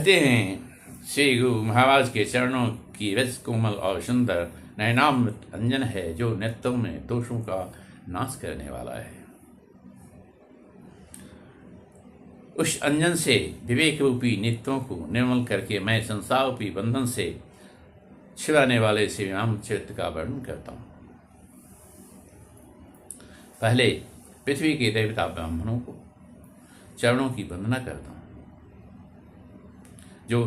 कहते हैं श्री गुरु महाराज के चरणों की रज कोमल और सुंदर नयनामृत अंजन है जो नेत्रों में दोषों का नाश करने वाला है। उस अंजन से विवेक रूपी नेत्रों को निर्मल करके मैं संसार रूपी बंधन से छिड़ाने वाले श्री रामचरित्र का वर्णन करता हूँ। पहले पृथ्वी के देवता ब्राह्मणों को चरणों की वंदना करता हूँ, जो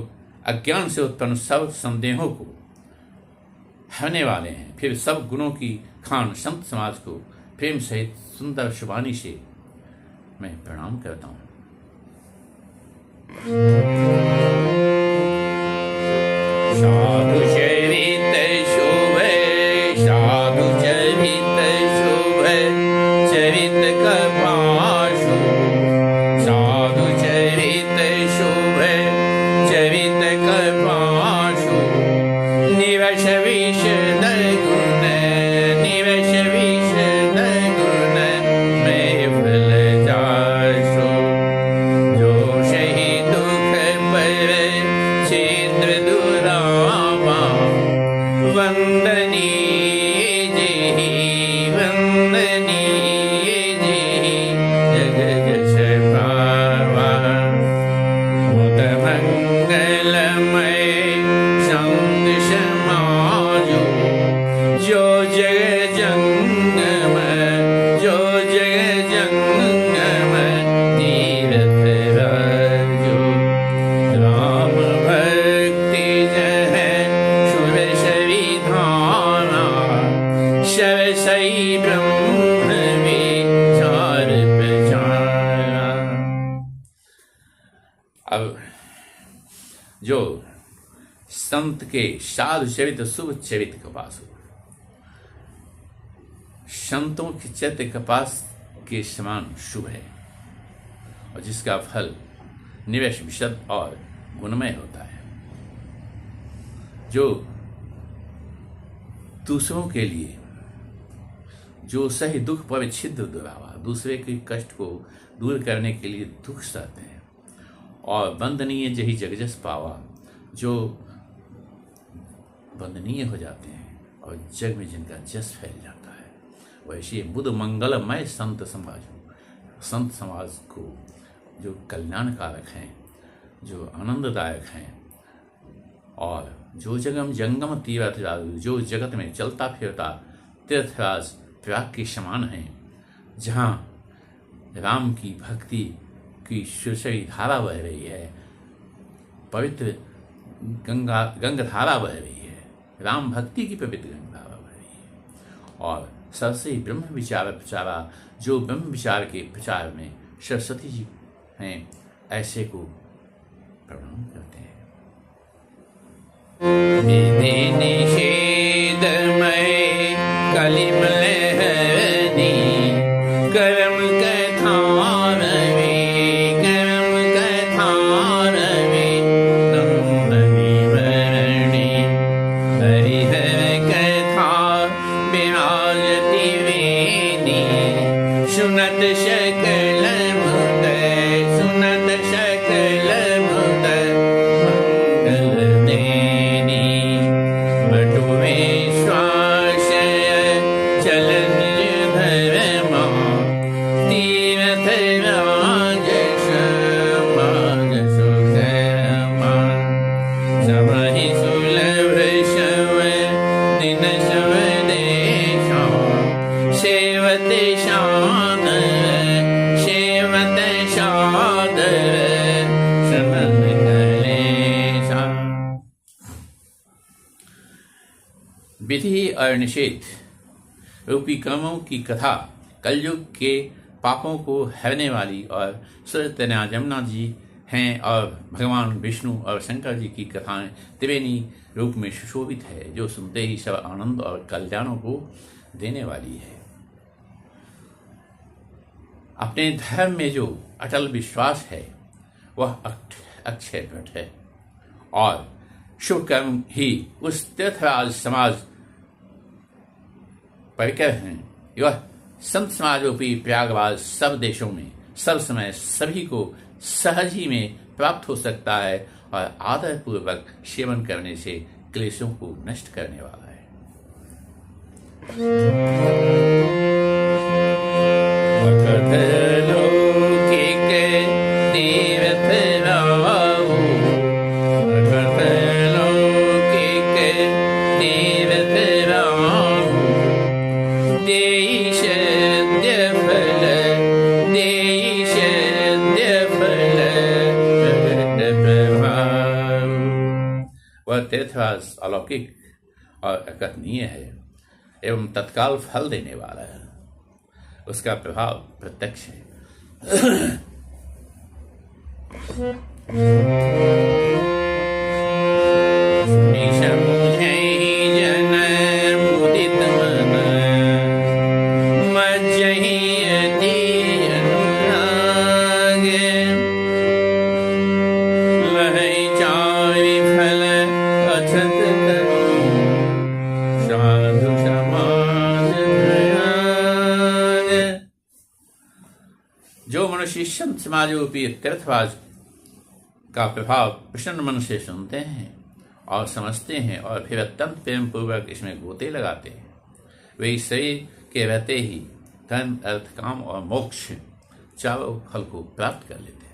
अज्ञान से उत्पन्न सब संदेहों को हरने वाले हैं। फिर सब गुणों की खान संत समाज को प्रेम सहित सुंदर शुभानी से मैं प्रणाम करता हूँ। साधु चरित शुभ, साधु चरित शुभ, चरित कपाशु, साधु चरित शुभ, चरित कपाशु, निवश विशद गुण, निवश विशद गुण, मैं फल जासु, जो सही दुख पर क्षेत्र दुरामा, वंदनीय जेहि, वंदनीय जेहि, जग जस पावा, मुद मंगलमय संत समाजो, जो जग जंगम, जो जग जंगम तीर्थ राजो, राम भक्ति जह सुरस विधाना, सरसई ब्रह्म विचार प्रचारा। अब जो संत के साधु चरित शुभ चरित कपास हो, संतों के चरित्र कपास के समान शुभ है और जिसका फल निवेश विशद और गुणमय होता है, जो दूसरों के लिए, जो सही दुख पर छिद्र दुरावा, दूसरे के कष्ट को दूर करने के लिए दुख सहते हैं, और वंदनीय जही जगजस पावा, जो वंदनीय हो जाते हैं और जग में जिनका जस फैल जाता है, वैसे बुद्ध मंगलमय संत समाज, संत समाज को जो कल्याणकारक हैं, जो आनंददायक हैं, और जो जगम जंगम तीर्थराज, जो जगत में चलता फिरता तीर्थराज प्रयाग के समान हैं, जहाँ राम की भक्ति की सुरसरी धारा बह रही है, पवित्र गंगाधारा बह रही है, राम भक्ति की पवित्र गंगाधारा बह रही है, और सबसे ब्रह्म विचार प्रचारा, जो ब्रह्म विचार के प्रचार में सरस्वती जी हैं, ऐसे को प्रणाम करते हैं। विधि निषेधमय कलिमल हरनी, कर्म कथार में, कर्म कथार में दम्भ विवरणी, हरिहर कथा विराजति वेणी, सुनत सकल मुद, सुनत सकल मुद, मंगल देनी, बटु विश्वास चलन धर्मा, तीर्थ राज समाज सुखमा, समहि सुलभ शव दिन शव देशा, सेवत शानर, सेवत शादर, समन कलेशा। विधि और निषेध रूपी कर्मों की कथा कलयुग के पापों को हरने वाली और सुरतना जमुना जी हैं, और भगवान विष्णु और शंकर जी की कथाएं त्रिवेणी रूप में सुशोभित है, जो सुनते ही सब आनंद और कल्याणों को देने वाली है। अपने धर्म में जो अटल विश्वास है वह अक्षय वट है, और शुभ कर्म ही उस तीर्थराज समाज परिकर हैं। यह संत समाज रूपी प्रयागराज सब देशों में सब समय सभी को सहज ही में प्राप्त हो सकता है, और आदर पूर्वक सेवन करने से क्लेशों को नष्ट करने वाला है। वह तीर्थवास अलौकिक और अकथनीय है एवं तत्काल फल देने वाला है। उसका प्रभाव प्रत्यक्ष है। जो मनुष्य संत समाजोपी तीर्थवास का प्रभाव प्रसन्न मन से सुनते हैं और समझते हैं और फिर अत्यंत प्रेम पूर्वक इसमें गोते लगाते हैं, वे इस शरीर के रहते ही धन, अर्थ, काम और मोक्ष चारों फल को प्राप्त कर लेते हैं।